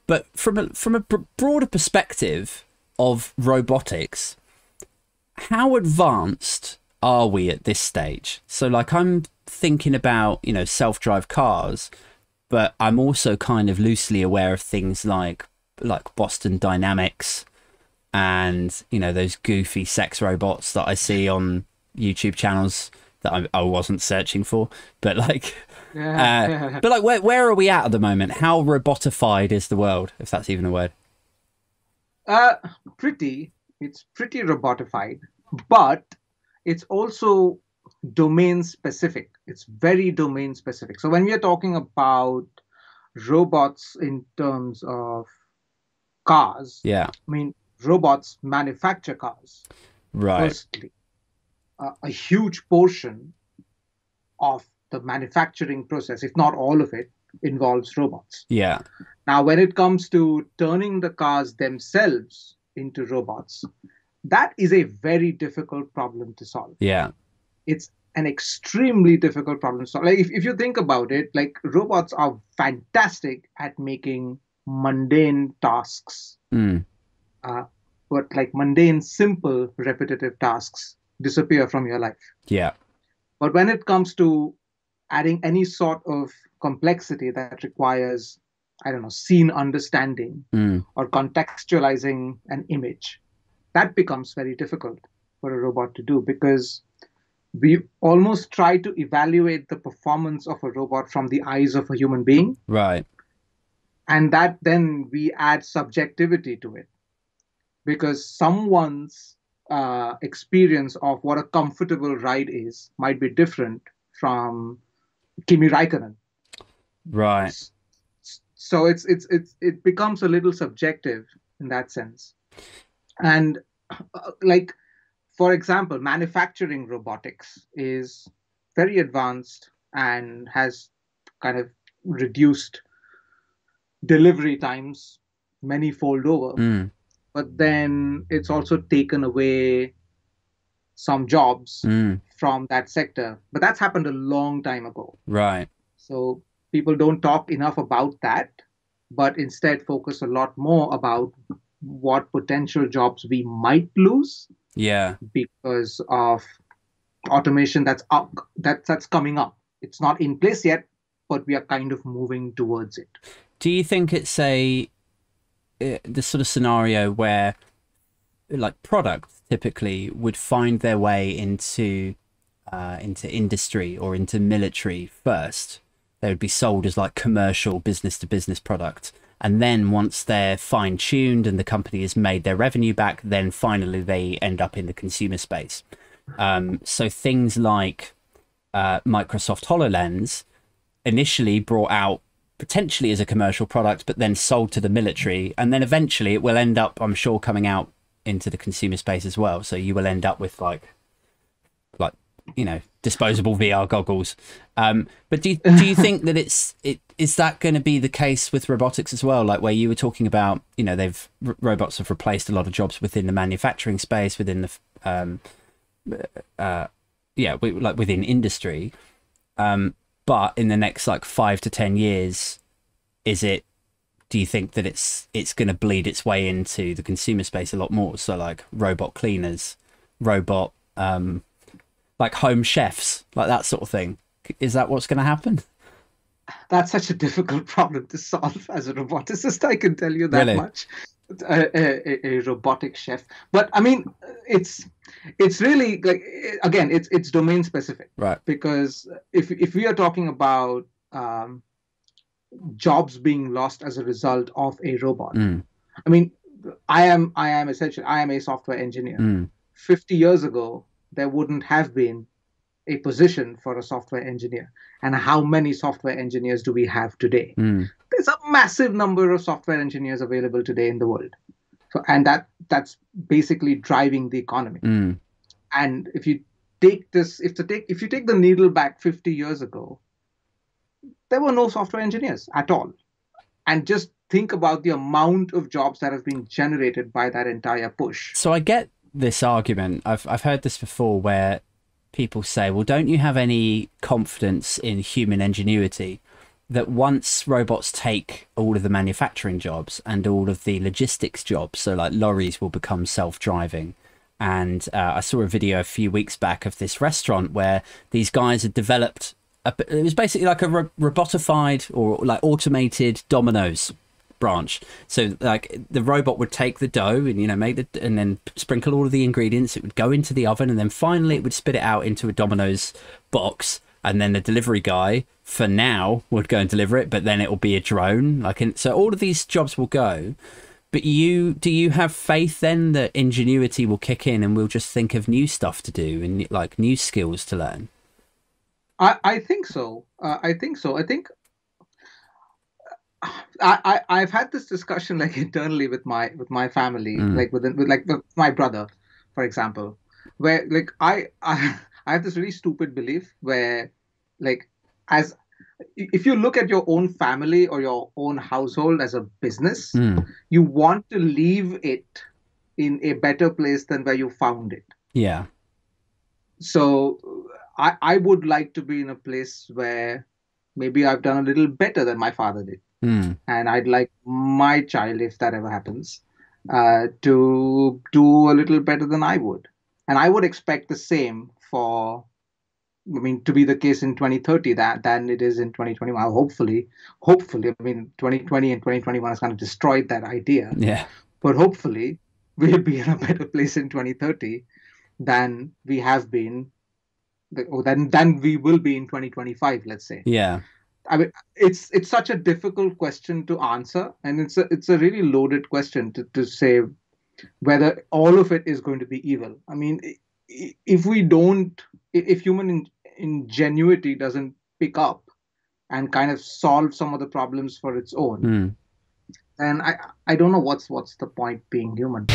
But from a broader perspective of robotics, how advanced are we at this stage? So like I'm thinking about, you know, self-drive cars, but I'm also kind of loosely aware of things like Boston Dynamics and, you know, those goofy sex robots that I see on YouTube channels that I wasn't searching for, but like, but like, where are we at the moment? How robotified is the world, if that's even a word? It's pretty robotified, but it's also domain specific. It's very domain specific. So when we are talking about robots in terms of cars, Yeah, I mean, robots manufacture cars. right. Firstly, a huge portion of the manufacturing process, if not all of it, involves robots. Yeah, Now, when it comes to turning the cars themselves into robots, that is a very difficult problem to solve. yeah, It's an extremely difficult problem to solve. Like if you think about it, like robots are fantastic at making mundane tasks, mm, uh, but like mundane, simple, repetitive tasks disappear from your life. yeah, But when it comes to adding any sort of complexity that requires, I don't know, scene understanding mm, or contextualizing an image, that becomes very difficult for a robot to do because we almost try to evaluate the performance of a robot from the eyes of a human being, right. and that then we add subjectivity to it because someone's experience of what a comfortable ride is might be different from Kimi Raikkonen. Right. So it becomes a little subjective in that sense. And like for example, manufacturing robotics is very advanced and has kind of reduced delivery times many fold over. Mm, But then it's also taken away some jobs mm, from that sector. But that's happened a long time ago. right. So people don't talk enough about that, but instead focus a lot more about what potential jobs we might lose Yeah. because of automation that's up that's coming up. It's not in place yet, but we are kind of moving towards it. Do you think it's the sort of scenario where like products typically would find their way into industry or into military first? They would be sold as like commercial business to business product. And then once they're fine tuned and the company has made their revenue back, then finally they end up in the consumer space. So things like Microsoft HoloLens initially brought out potentially as a commercial product, but then sold to the military. And then eventually it will end up, I'm sure, coming out into the consumer space as well. So you will end up with like, you know, disposable VR goggles. But do you think that is that going to be the case with robotics as well? Like where you were talking about, you know, robots have replaced a lot of jobs within the manufacturing space, within the like within industry. But in the next like 5 to 10 years, do you think that it's going to bleed its way into the consumer space a lot more? So like robot cleaners, robot like home chefs, like that sort of thing. Is that what's going to happen? That's such a difficult problem to solve as a roboticist. I can tell you that Really? much. A robotic chef, but I mean, it's really like again, it's domain specific Right. because if we are talking about jobs being lost as a result of a robot, Mm, I mean, I am essentially I am a software engineer. mm, 50 years ago, there wouldn't have been a position for a software engineer. And how many software engineers do we have today? mm, There's a massive number of software engineers available today in the world. So, and that's basically driving the economy. mm. And if you take this, if you take the needle back 50 years ago, there were no software engineers at all. And just think about the amount of jobs that have been generated by that entire push. So I get this argument. I've heard this before where people say, well, don't you have any confidence in human ingenuity? that once robots take all of the manufacturing jobs and all of the logistics jobs, so like lorries will become self-driving. And I saw a video a few weeks back of this restaurant where these guys had developed it was basically like a robotified or like automated Domino's branch. So like the robot would take the dough and, you know, make the, and then sprinkle all of the ingredients. It would go into the oven, and then finally it would spit it out into a Domino's box. And then the delivery guy, for now, would go and deliver it, but then it will be a drone. Like, so all of these jobs will go. But do you have faith then that ingenuity will kick in and we'll just think of new stuff to do and like new skills to learn? I think so. I think so. I think I've had this discussion like internally with my family, like with my brother, for example, where like I have this really stupid belief where like as if you look at your own family or your own household as a business, you want to leave it in a better place than where you found it. Yeah. So I would like to be in a place where maybe I've done a little better than my father did. And I'd like my child, if that ever happens, to do a little better than I would. And I would expect the same to be the case in 2030 than it is in 2021. Hopefully, I mean, 2020 and 2021 has kind of destroyed that idea. Yeah. But hopefully, we'll be in a better place in 2030 than we have been, or than we will be in 2025, let's say. Yeah. I mean, it's such a difficult question to answer, and it's a really loaded question to say whether all of it is going to be evil. I mean, if human ingenuity doesn't pick up and kind of solve some of the problems for its own, then I don't know what's the point being human.